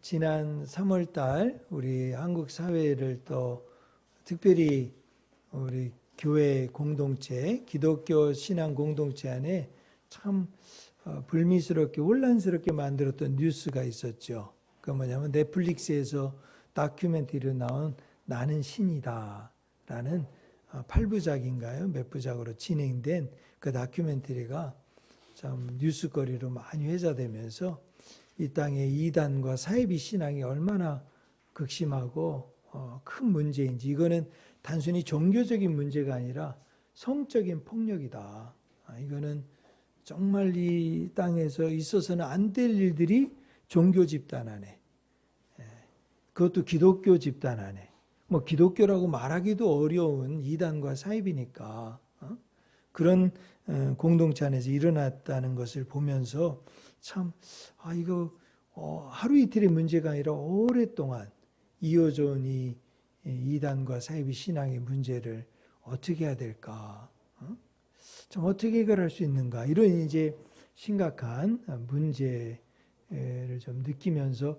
지난 3월 달 우리 한국 사회를 또 특별히 우리 교회 공동체, 기독교 신앙 공동체 안에 참 불미스럽게 혼란스럽게 만들었던 뉴스가 있었죠. 그 뭐냐면 넷플릭스에서 다큐멘터리로 나온 나는 신이다 라는 8부작인가요? 몇 부작으로 진행된 그 다큐멘터리가 참 뉴스거리로 많이 회자되면서 이 땅의 이단과 사이비 신앙이 얼마나 극심하고 큰 문제인지, 이거는 단순히 종교적인 문제가 아니라 성적인 폭력이다. 이거는 정말 이 땅에서 있어서는 안 될 일들이 종교 집단 안에, 그것도 기독교 집단 안에, 뭐 기독교라고 말하기도 어려운 이단과 사이비니까 그런 공동체 안에서 일어났다는 것을 보면서 참 이거 하루 이틀의 문제가 아니라 오랫동안 이어져 온 이 이단과 사이비 신앙의 문제를 어떻게 해야 될까? 좀 어떻게 해결할 수 있는가? 이런 이제 심각한 문제를 좀 느끼면서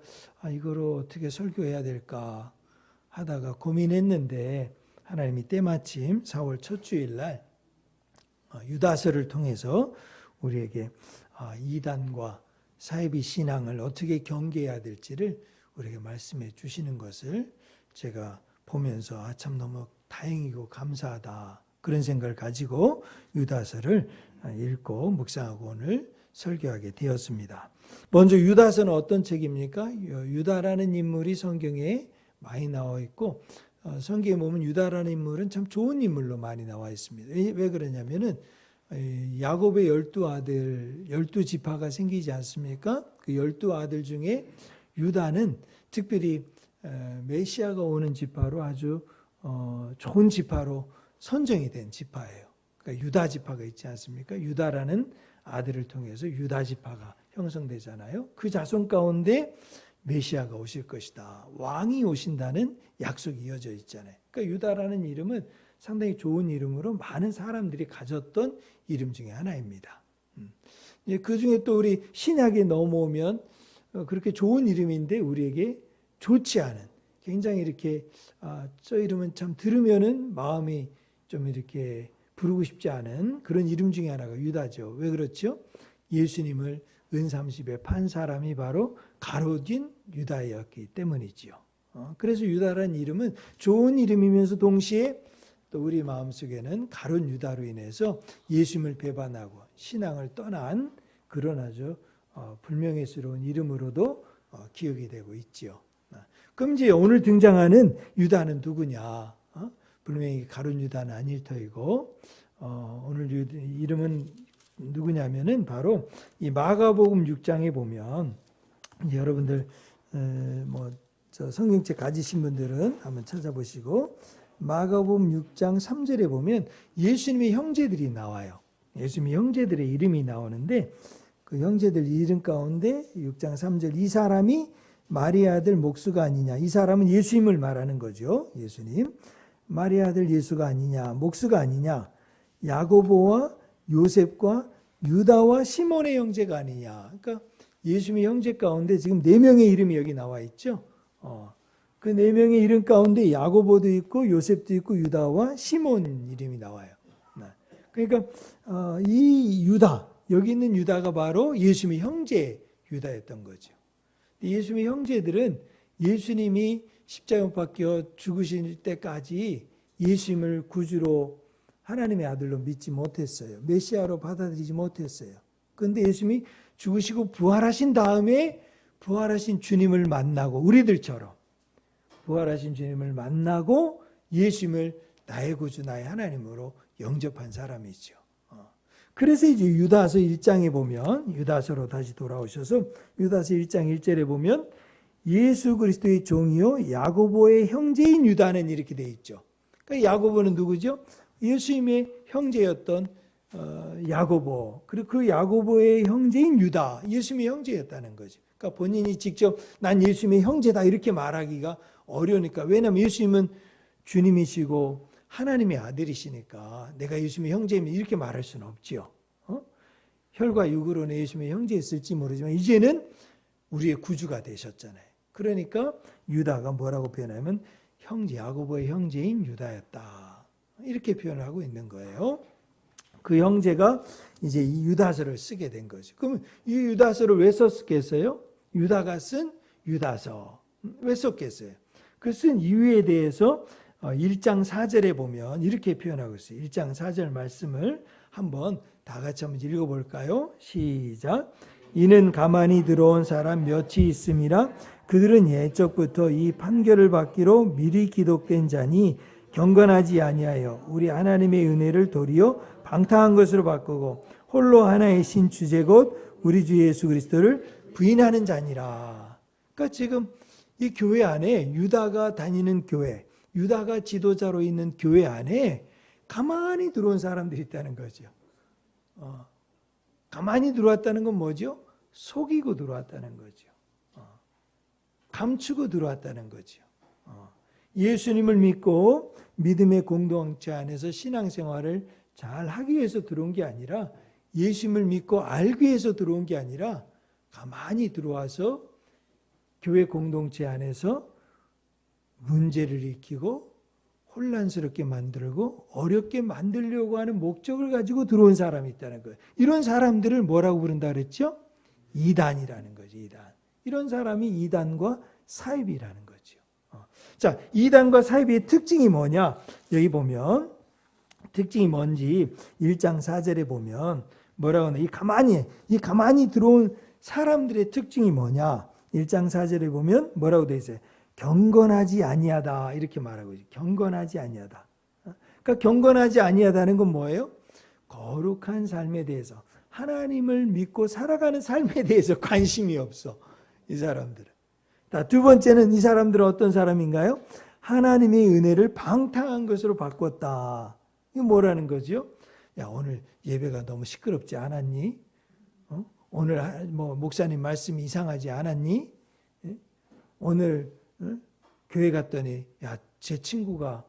이거를 어떻게 설교해야 될까 하다가 고민했는데, 하나님이 때마침 4월 첫 주일날 유다서를 통해서 우리에게 이단과 사이비 신앙을 어떻게 경계해야 될지를 우리에게 말씀해 주시는 것을 제가 보면서 참 너무 다행이고 감사하다, 그런 생각을 가지고 유다서를 읽고 묵상하고 오늘 설교하게 되었습니다. 먼저 유다서는 어떤 책입니까? 유다라는 인물이 성경에 많이 나와 있고, 성경에 보면 유다라는 인물은 참 좋은 인물로 많이 나와 있습니다. 왜 그러냐면은 야곱의 12아들, 12지파가 생기지 않습니까? 그 12아들 중에 유다는 특별히 메시아가 오는 지파로 아주 좋은 지파로 선정이 된 지파예요. 그러니까 유다 지파가 있지 않습니까? 유다라는 아들을 통해서 유다 지파가 형성되잖아요. 그 자손 가운데 메시아가 오실 것이다, 왕이 오신다는 약속이 이어져 있잖아요. 그러니까 유다라는 이름은 상당히 좋은 이름으로 많은 사람들이 가졌던 이름 중에 하나입니다. 그 중에 또 우리 신약에 넘어오면 그렇게 좋은 이름인데 우리에게 좋지 않은, 굉장히 이렇게 저 이름은 참 들으면은 마음이 좀 이렇게 부르고 싶지 않은 그런 이름 중에 하나가 유다죠. 왜 그렇죠? 예수님을 은삼십에 판 사람이 바로 가롯인 유다였기 때문이지요. 그래서 유다라는 이름은 좋은 이름이면서 동시에 또 우리 마음속에는 가룟 유다로 인해서 예수님을 배반하고 신앙을 떠난 그런 아주 불명예스러운 이름으로도 기억이 되고 있지요. 그럼 이제 오늘 등장하는 유다는 누구냐? 분명히 가룟 유다는 아닐 터이고, 오늘 이름은 누구냐면은 바로 이 마가복음 6장에 보면, 여러분들 저 성경책 가지신 분들은 한번 찾아보시고, 마가복음 6장 3절에 보면 예수님의 형제들이 나와요. 예수님의 형제들의 이름이 나오는데, 그 형제들 이름 가운데 6장 3절, 이 사람이 마리아 아들 목수가 아니냐. 이 사람은 예수님을 말하는 거죠. 예수님. 마리아 아들 예수가 아니냐, 목수가 아니냐, 야고보와 요셉과 유다와 시몬의 형제가 아니냐. 그러니까 예수님의 형제 가운데 지금 4명의 이름이 여기 나와 있죠. 그 4명의 이름 가운데 야고보도 있고 요셉도 있고 유다와 시몬 이름이 나와요. 그러니까 이 유다, 여기 있는 유다가 바로 예수님의 형제 유다였던 거죠. 예수님의 형제들은 예수님이 십자가에 못 박혀 죽으실 때까지 예수님을 구주로 하나님의 아들로 믿지 못했어요. 메시아로 받아들이지 못했어요. 그런데 예수님이 죽으시고 부활하신 다음에 부활하신 주님을 만나고, 우리들처럼 부활하신 주님을 만나고 예수님을 나의 구주, 나의 하나님으로 영접한 사람이죠. 그래서 이제 유다서 1장에 보면, 유다서로 다시 돌아오셔서 유다서 1장 1절에 보면 예수 그리스도의 종이요 야고보의 형제인 유다는 이렇게 돼 있죠. 그러니까 야고보는 누구죠? 예수님의 형제였던 야고보, 그리고 그 야고보의 형제인 유다, 예수님의 형제였다는 거죠. 그러니까 본인이 직접 난 예수님의 형제다 이렇게 말하기가 어려우니까, 왜냐하면 예수님은 주님이시고 하나님의 아들이시니까 내가 예수님의 형제이면 이렇게 말할 수는 없지요. 혈과 육으로는 예수님의 형제였을지 모르지만 이제는 우리의 구주가 되셨잖아요. 그러니까 유다가 뭐라고 표현하면 야고보의 형제인 유다였다. 이렇게 표현하고 있는 거예요. 그 형제가 이제 이 유다서를 쓰게 된 거죠. 그러면 이 유다서를 왜 썼겠어요? 유다가 쓴 유다서. 왜 썼겠어요? 그 쓴 이유에 대해서 1장 4절에 보면 이렇게 표현하고 있어요. 1장 4절 말씀을 한번 다 같이 한번 읽어볼까요? 시작. 이는 가만히 들어온 사람 몇이 있음이라 그들은 예적부터 이 판결을 받기로 미리 기록된 자니 경건하지 아니하여 우리 하나님의 은혜를 도리어 방탕한 것으로 바꾸고 홀로 하나의 신 주제 곧 우리 주 예수 그리스도를 부인하는 자니라. 그러니까 지금 이 교회 안에 유다가 다니는 교회, 유다가 지도자로 있는 교회 안에 가만히 들어온 사람들이 있다는 거죠. 가만히 들어왔다는 건 뭐죠? 속이고 들어왔다는 거죠. 감추고 들어왔다는 거죠. 예수님을 믿고 믿음의 공동체 안에서 신앙생활을 잘 하기 위해서 들어온 게 아니라 예수님을 믿고 알기 위해서 들어온 게 아니라 가만히 들어와서 교회 공동체 안에서 문제를 일으키고 혼란스럽게 만들고 어렵게 만들려고 하는 목적을 가지고 들어온 사람이 있다는 거예요. 이런 사람들을 뭐라고 부른다 그랬죠? 이단이라는 거죠. 이단. 이런 사람이 이단과 사입이라는 거죠. 자, 이단과 사입의 특징이 뭐냐? 여기 보면 특징이 뭔지 1장 4절에 보면 뭐라고 하나? 이 가만히 들어온 사람들의 특징이 뭐냐? 1장 4절에 보면 뭐라고 되어 있어요? 경건하지 아니하다 이렇게 말하고 있어요. 경건하지 아니하다. 그러니까 경건하지 아니하다는 건 뭐예요? 거룩한 삶에 대해서 하나님을 믿고 살아가는 삶에 대해서 관심이 없어. 이 사람들은. 두 번째는 이 사람들은 어떤 사람인가요? 하나님의 은혜를 방탕한 것으로 바꿨다. 이거 뭐라는 거죠? 야, 오늘 예배가 너무 시끄럽지 않았니? 오늘 목사님 말씀이 이상하지 않았니? 오늘 교회 갔더니 야, 제 친구가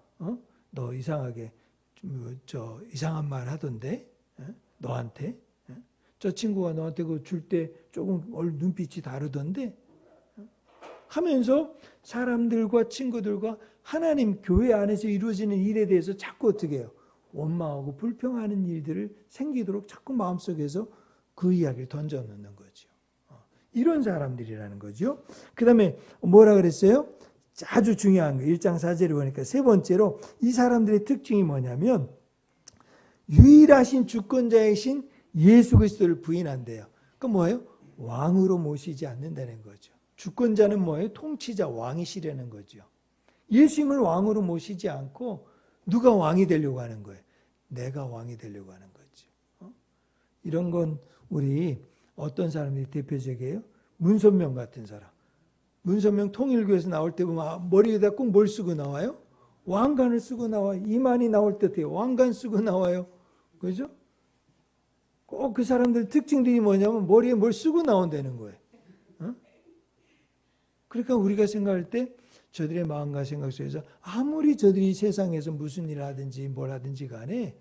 너 이상하게 이상한 말 하던데 너한테 저 친구가 너한테 그거 줄 때 조금 눈빛이 다르던데 하면서 사람들과 친구들과 하나님 교회 안에서 이루어지는 일에 대해서 자꾸 어떻게 해요? 원망하고 불평하는 일들을 생기도록 자꾸 마음속에서 그 이야기를 던져놓는 거죠. 이런 사람들이라는 거죠. 그 다음에 뭐라 그랬어요? 아주 중요한 거 1장 4절에 보니까 세 번째로 이 사람들의 특징이 뭐냐면 유일하신 주권자이신 예수 그리스도를 부인한대요. 그 뭐예요? 왕으로 모시지 않는다는 거죠. 주권자는 뭐예요? 통치자 왕이시라는 거죠. 예수님을 왕으로 모시지 않고 누가 왕이 되려고 하는 거예요? 내가 왕이 되려고 하는 거죠. 이런 건 우리 어떤 사람들이 대표적이에요? 문선명 같은 사람. 문선명 통일교에서 나올 때 보면 머리에다 꼭 뭘 쓰고 나와요? 왕관을 쓰고 나와요. 이만희 나올 때 왕관 쓰고 나와요. 그죠? 꼭 그 사람들 특징들이 뭐냐면 머리에 뭘 쓰고 나온다는 거예요. 그러니까 우리가 생각할 때 저들의 마음과 생각 속에서 아무리 저들이 세상에서 무슨 일을 하든지 뭘 하든지 간에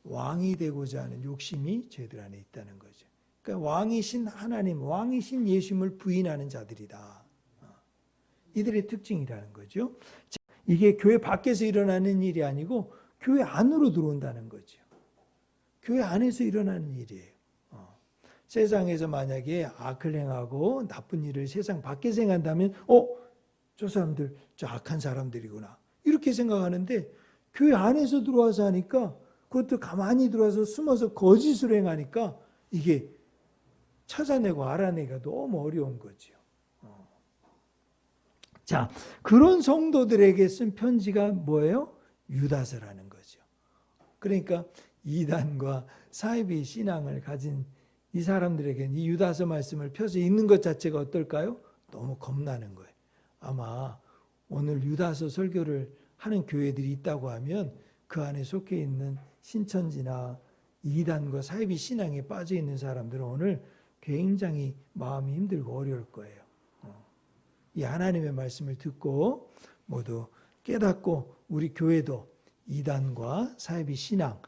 왕이 되고자 하는 욕심이 저희들 안에 있다는 거죠. 그러니까 왕이신 하나님, 왕이신 예수님을 부인하는 자들이다. 이들의 특징이라는 거죠. 이게 교회 밖에서 일어나는 일이 아니고 교회 안으로 들어온다는 거죠. 교회 안에서 일어나는 일이에요. 세상에서 만약에 악을 행하고 나쁜 일을 세상 밖에서 행한다면 저 사람들 저 악한 사람들이구나 이렇게 생각하는데 교회 안에서 들어와서 하니까 그것도 가만히 들어와서 숨어서 거짓으로 행하니까 이게 찾아내고 알아내기가 너무 어려운 거죠. 자, 그런 성도들에게 쓴 편지가 뭐예요? 유다서라는 거죠. 그러니까 이단과 사이비 신앙을 가진 이 사람들에게는 이 유다서 말씀을 펴서 읽는 것 자체가 어떨까요? 너무 겁나는 거예요. 아마 오늘 유다서 설교를 하는 교회들이 있다고 하면 그 안에 속해 있는 신천지나 이단과 사이비 신앙에 빠져 있는 사람들은 오늘 굉장히 마음이 힘들고 어려울 거예요. 이 하나님의 말씀을 듣고 모두 깨닫고 우리 교회도 이단과 사이비 신앙,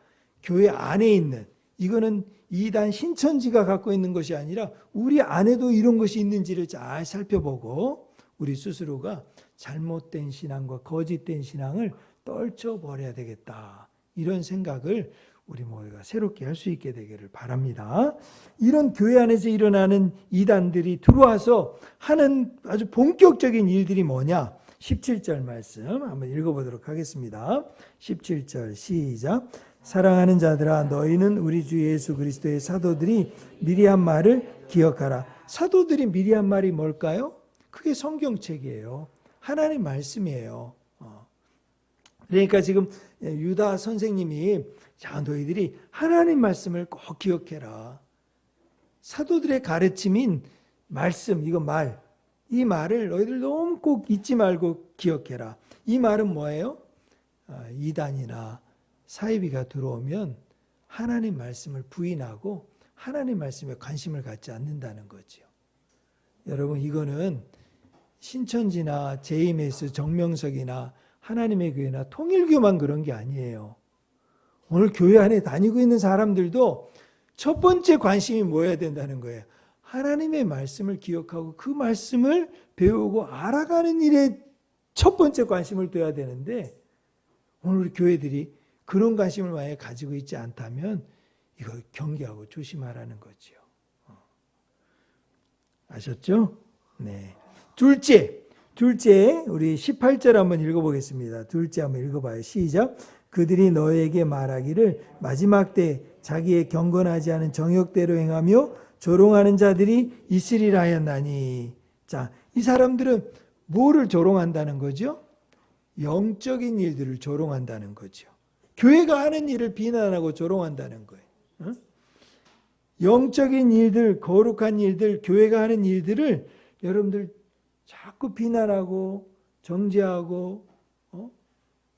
교회 안에 있는 이거는 이단 신천지가 갖고 있는 것이 아니라 우리 안에도 이런 것이 있는지를 잘 살펴보고 우리 스스로가 잘못된 신앙과 거짓된 신앙을 떨쳐버려야 되겠다. 이런 생각을 우리 모두가 새롭게 할 수 있게 되기를 바랍니다. 이런 교회 안에서 일어나는 이단들이 들어와서 하는 아주 본격적인 일들이 뭐냐? 17절 말씀 한번 읽어보도록 하겠습니다. 17절 시작. 사랑하는 자들아 너희는 우리 주 예수 그리스도의 사도들이 미리 한 말을 기억하라. 사도들이 미리 한 말이 뭘까요? 그게 성경책이에요. 하나님 말씀이에요. 그러니까 지금 유다 선생님이 자 너희들이 하나님 말씀을 꼭 기억해라. 사도들의 가르침인 말씀, 이거 말, 이 말을 너희들 너무 꼭 잊지 말고 기억해라. 이 말은 뭐예요? 이단이나 사이비가 들어오면 하나님 말씀을 부인하고 하나님 말씀에 관심을 갖지 않는다는 거죠. 여러분 이거는 신천지나 JMS 정명석이나 하나님의 교회나 통일교만 그런 게 아니에요. 오늘 교회 안에 다니고 있는 사람들도 첫 번째 관심이 뭐여야 된다는 거예요. 하나님의 말씀을 기억하고 그 말씀을 배우고 알아가는 일에 첫 번째 관심을 둬야 되는데 오늘 우리 교회들이 그런 관심을 만약에 가지고 있지 않다면 이거 경계하고 조심하라는 거죠. 아셨죠? 네. 둘째 우리 18절 한번 읽어보겠습니다. 둘째 한번 읽어봐요. 시작. 그들이 너에게 말하기를 마지막 때 자기의 경건하지 않은 정욕대로 행하며 조롱하는 자들이 있으리라 하였나니. 자, 이 사람들은 뭐를 조롱한다는 거죠? 영적인 일들을 조롱한다는 거죠. 교회가 하는 일을 비난하고 조롱한다는 거예요. 영적인 일들, 거룩한 일들, 교회가 하는 일들을 여러분들 자꾸 비난하고 정죄하고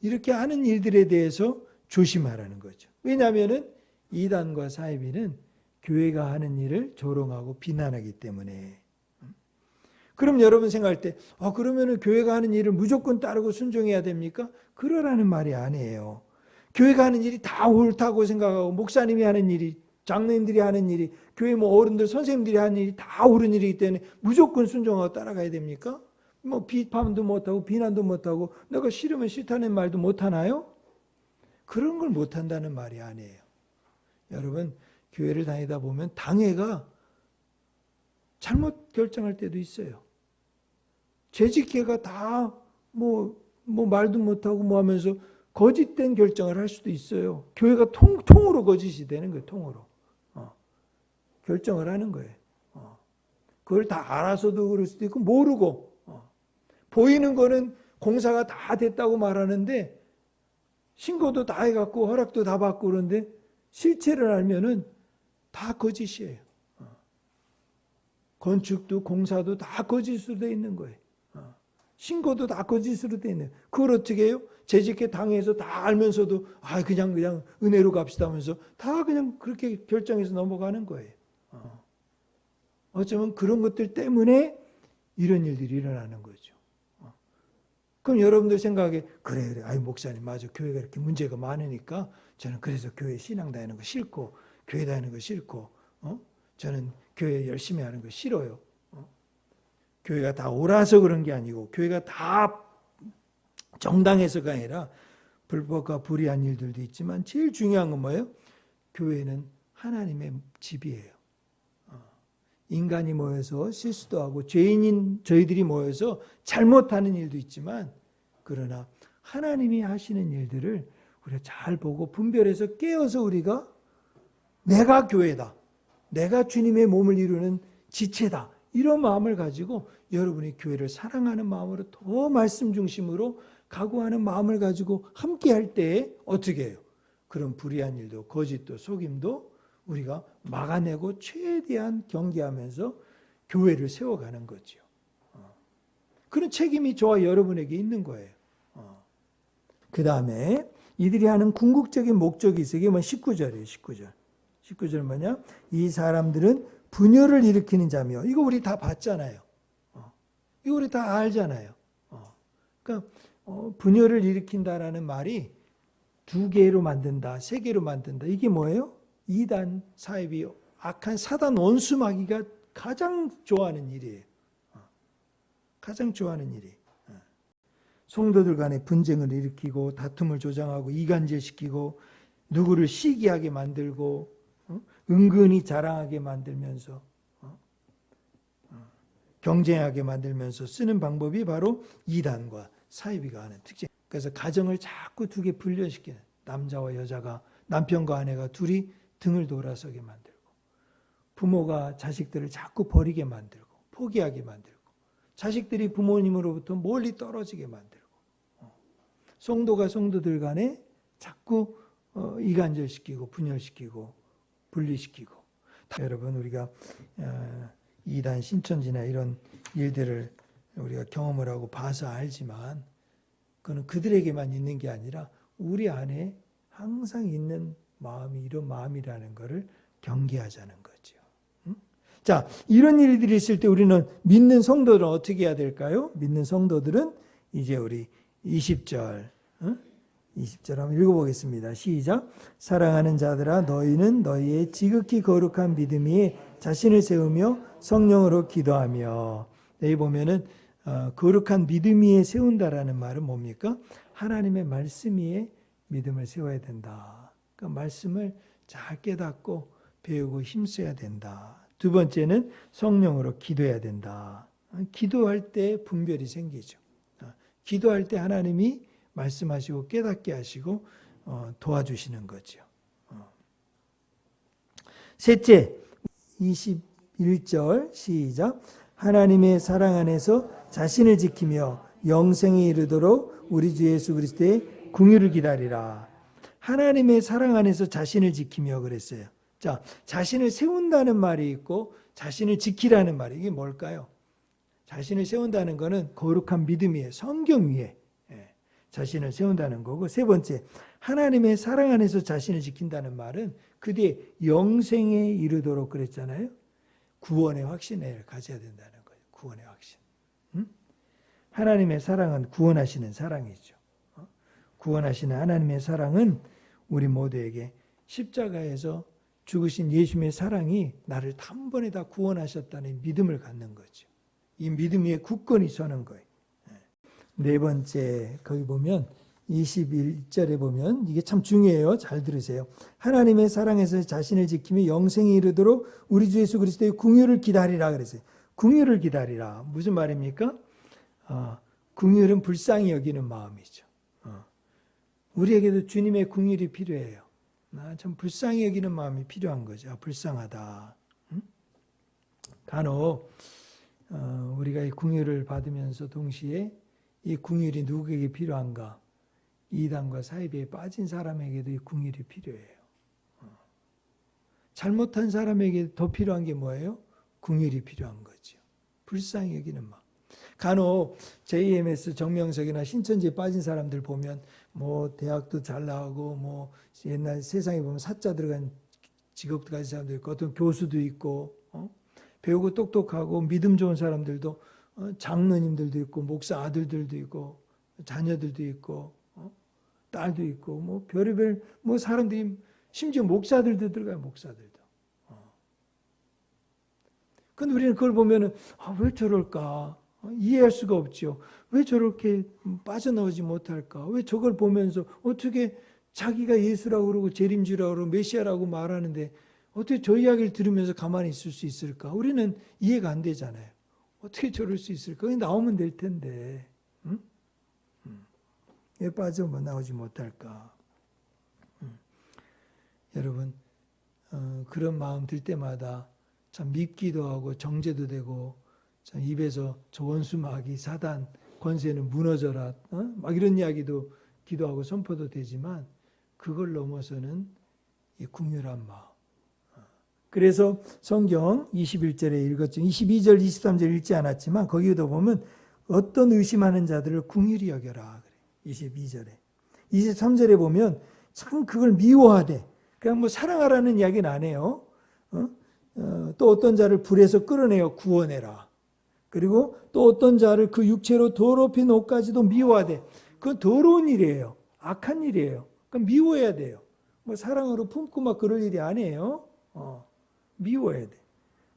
이렇게 하는 일들에 대해서 조심하라는 거죠. 왜냐하면 이단과 사이비는 교회가 하는 일을 조롱하고 비난하기 때문에. 그럼 여러분 생각할 때 그러면 교회가 하는 일을 무조건 따르고 순종해야 됩니까? 그러라는 말이 아니에요. 교회가 하는 일이 다 옳다고 생각하고 목사님이 하는 일이 장로님들이 하는 일이 교회 어른들 선생님들이 하는 일이 다 옳은 일이기 때문에 무조건 순종하고 따라가야 됩니까? 비판도 못하고 비난도 못하고 내가 싫으면 싫다는 말도 못하나요? 그런 걸 못한다는 말이 아니에요. 여러분 교회를 다니다 보면 당회가 잘못 결정할 때도 있어요. 재직회가 다 말도 못하고 뭐 하면서 거짓된 결정을 할 수도 있어요. 교회가 통으로 거짓이 되는 거예요. 통으로. 결정을 하는 거예요. 그걸 다 알아서도 그럴 수도 있고 모르고 보이는 거는 공사가 다 됐다고 말하는데 신고도 다 해갖고 허락도 다 받고 그런데 실체를 알면은 다 거짓이에요. 건축도 공사도 다 거짓으로 돼 있는 거예요. 신고도 다 거짓으로 돼 있는 거예요. 그걸 어떻게 해요? 재직회 당해서 다 알면서도 그냥 은혜로 갑시다 하면서 다 그냥 그렇게 결정해서 넘어가는 거예요. 어쩌면 그런 것들 때문에 이런 일들이 일어나는 거죠. 그럼 여러분들 생각에 그래 목사님 맞아 교회가 이렇게 문제가 많으니까 저는 그래서 교회 신앙 다니는 거 싫고 교회 다니는 거 싫고 저는 교회 열심히 하는 거 싫어요. 교회가 다 옳아서 그런 게 아니고 교회가 다 정당해서가 아니라 불법과 불의한 일들도 있지만 제일 중요한 건 뭐예요? 교회는 하나님의 집이에요. 인간이 모여서 실수도 하고 죄인인 저희들이 모여서 잘못하는 일도 있지만 그러나 하나님이 하시는 일들을 우리가 잘 보고 분별해서 깨어서 우리가 내가 교회다. 내가 주님의 몸을 이루는 지체다. 이런 마음을 가지고 여러분이 교회를 사랑하는 마음으로 더 말씀 중심으로 각오하는 마음을 가지고 함께 할 때에 어떻게 해요? 그런 불의한 일도 거짓도 속임도 우리가 막아내고 최대한 경계하면서 교회를 세워가는 거죠. 그런 책임이 저와 여러분에게 있는 거예요. 그 다음에 이들이 하는 궁극적인 목적이 있어요. 이게 19절이에요. 19절 뭐냐? 이 사람들은 분열을 일으키는 자며 이거 우리 다 봤잖아요. 이거 우리 다 알잖아요. 그러니까 분열을 일으킨다라는 말이 2개로 만든다, 3개로 만든다. 이게 뭐예요? 이단, 사이비, 악한 사단 원수마귀가 가장 좋아하는 일이에요. 가장 좋아하는 일이. 성도들 간의 분쟁을 일으키고 다툼을 조장하고 이간질시키고 누구를 시기하게 만들고 은근히 자랑하게 만들면서 경쟁하게 만들면서 쓰는 방법이 바로 이단과 사이비가 하는 특징. 그래서 가정을 자꾸 두 개 분열시키는, 남자와 여자가, 남편과 아내가 둘이 등을 돌아서게 만들고, 부모가 자식들을 자꾸 버리게 만들고 포기하게 만들고, 자식들이 부모님으로부터 멀리 떨어지게 만들고, 성도가 성도들 간에 자꾸 이간질시키고 분열시키고 분리시키고. 여러분, 우리가 이단 신천지나 이런 일들을 우리가 경험을 하고 봐서 알지만 그건 그들에게만 있는 게 아니라 우리 안에 항상 있는 마음이 이런 마음이라는 것을 경계하자는 거죠. 자, 이런 일들이 있을 때 우리는 믿는 성도들은 어떻게 해야 될까요? 믿는 성도들은 이제 우리 20절 20절 한번 읽어보겠습니다. 시작. 사랑하는 자들아, 너희는 너희의 지극히 거룩한 믿음 위에 자신을 세우며 성령으로 기도하며. 여기 보면은 거룩한 믿음 위에 세운다라는 말은 뭡니까? 하나님의 말씀 위에 믿음을 세워야 된다. 그러니까 말씀을 잘 깨닫고 배우고 힘써야 된다. 두 번째는 성령으로 기도해야 된다. 기도할 때 분별이 생기죠. 기도할 때 하나님이 말씀하시고 깨닫게 하시고 도와주시는 거죠. 셋째, 21절 시작. 하나님의 사랑 안에서 자신을 지키며 영생에 이르도록 우리 주 예수 그리스도의 긍휼을 기다리라. 하나님의 사랑 안에서 자신을 지키며 그랬어요. 자, 자신을 세운다는 말이 있고 자신을 지키라는 말이, 이게 뭘까요? 자신을 세운다는 것은 거룩한 믿음 위에, 성경 위에 자신을 세운다는 거고, 세 번째, 하나님의 사랑 안에서 자신을 지킨다는 말은 그 뒤에 영생에 이르도록 그랬잖아요. 구원의 확신을 가져야 된다는 거예요. 구원의 확신. 하나님의 사랑은 구원하시는 사랑이죠. 구원하시는 하나님의 사랑은 우리 모두에게 십자가에서 죽으신 예수님의 사랑이 나를 단번에 다 구원하셨다는 믿음을 갖는 거죠. 이 믿음 위에 굳건히 서는 거예요. 네 번째, 거기 보면 21절에 보면 이게 참 중요해요. 잘 들으세요. 하나님의 사랑에서 자신을 지키며 영생에 이르도록 우리 주 예수 그리스도의 긍휼을 기다리라 그랬어요. 긍휼을 기다리라. 무슨 말입니까? 긍휼은 불쌍히 여기는 마음이죠. 우리에게도 주님의 긍휼이 필요해요. 참 불쌍히 여기는 마음이 필요한 거죠. 불쌍하다. 간혹 우리가 이 긍휼을 받으면서 동시에 이 긍휼이 누구에게 필요한가? 이단과 사이비에 빠진 사람에게도 이 긍휼이 필요해요. 잘못한 사람에게 더 필요한 게 뭐예요? 긍휼이 필요한 거죠. 불쌍히 여기는 마음. 간혹 JMS 정명석이나 신천지에 빠진 사람들 보면 뭐 대학도 잘 나오고 뭐 옛날 세상에 보면 사자 들어간 직업도 가진 사람도 있고 어떤 교수도 있고 배우고 똑똑하고 믿음 좋은 사람들도 장로님들도 있고 목사 아들들도 있고 자녀들도 있고 딸도 있고 뭐 별의별 뭐 사람들이 심지어 목사들도 들어가요. 목사들도. 근데 우리는 그걸 보면은 왜 저럴까? 이해할 수가 없죠. 왜 저렇게 빠져나오지 못할까? 왜 저걸 보면서 어떻게 자기가 예수라고 그러고 재림주라고 그러고 메시아라고 말하는데 어떻게 저 이야기를 들으면서 가만히 있을 수 있을까? 우리는 이해가 안 되잖아요. 어떻게 저럴 수 있을까? 나오면 될 텐데. 응? 왜 빠져나오지 못할까? 여러분, 그런 마음 들 때마다 참 밉기도 하고 정죄도 되고 참 입에서 저 원수 마귀 사단 권세는 무너져라 막 이런 이야기도 기도하고 선포도 되지만 그걸 넘어서는 이 긍휼한 마음. 그래서 성경 21절에 읽었지만 22절 23절 읽지 않았지만 거기에도 보면 어떤 의심하는 자들을 긍휼히 여겨라 그래. 22절에 23절에 보면 참 그걸 미워하되 그냥 뭐 사랑하라는 이야기는 안 해요. 또 어떤 자를 불에서 끌어내어 구원해라. 그리고 또 어떤 자를 그 육체로 더럽힌 옷까지도 미워하되 그건 더러운 일이에요. 악한 일이에요. 그러니까 미워해야 돼요. 뭐 사랑으로 품고 막 그럴 일이 아니에요. 미워해야 돼.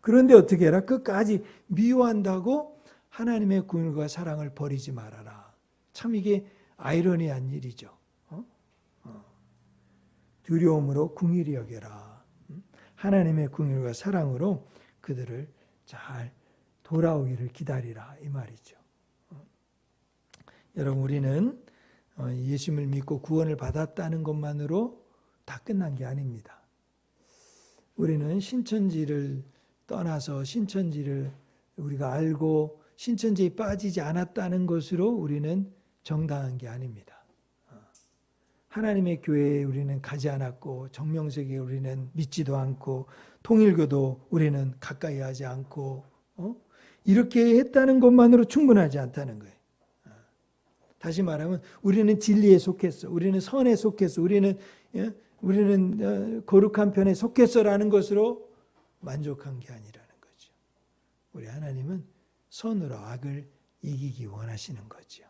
그런데 어떻게 해라? 끝까지 미워한다고 하나님의 긍휼과 사랑을 버리지 말아라. 참 이게 아이러니한 일이죠. 두려움으로 긍휼히 여겨라. 하나님의 긍휼과 사랑으로 그들을 잘 돌아오기를 기다리라 이 말이죠. 여러분 우리는 예수님을 믿고 구원을 받았다는 것만으로 다 끝난 게 아닙니다. 우리는 신천지를 떠나서 신천지를 우리가 알고 신천지에 빠지지 않았다는 것으로 우리는 정당한 게 아닙니다. 하나님의 교회에 우리는 가지 않았고 정명석에 우리는 믿지도 않고 통일교도 우리는 가까이 하지 않고 이렇게 했다는 것만으로 충분하지 않다는 거예요. 다시 말하면 우리는 진리에 속했어. 우리는 선에 속했어. 우리는 거룩한 편에 속했어라는 것으로 만족한 게 아니라는 거죠. 우리 하나님은 선으로 악을 이기기 원하시는 거죠.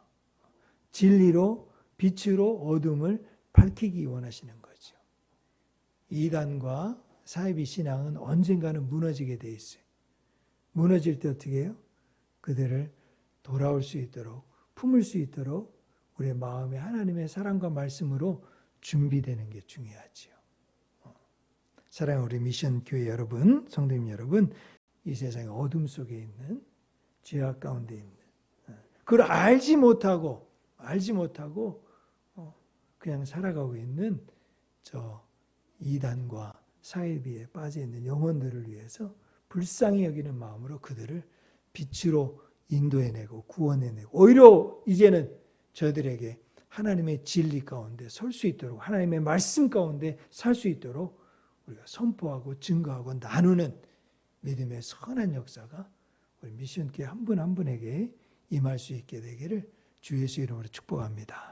진리로 빛으로 어둠을 밝히기 원하시는 거죠. 이단과 사이비 신앙은 언젠가는 무너지게 돼 있어요. 무너질 때 어떻게 해요? 그들을 돌아올 수 있도록 품을 수 있도록 우리의 마음에 하나님의 사랑과 말씀으로 준비되는 게 중요하지요. 사랑하는 우리 미션 교회 여러분, 성도님 여러분, 이 세상의 어둠 속에 있는 죄악 가운데 있는 그걸 알지 못하고 그냥 살아가고 있는 저 이단과 사이비에 빠져 있는 영혼들을 위해서 불쌍히 여기는 마음으로 그들을 빛으로 인도해내고 구원해내고 오히려 이제는 저들에게 하나님의 진리 가운데 설 수 있도록 하나님의 말씀 가운데 살 수 있도록 우리가 선포하고 증거하고 나누는 믿음의 선한 역사가 우리 미션교회 한 분 한 분에게 임할 수 있게 되기를 주 예수 이름으로 축복합니다.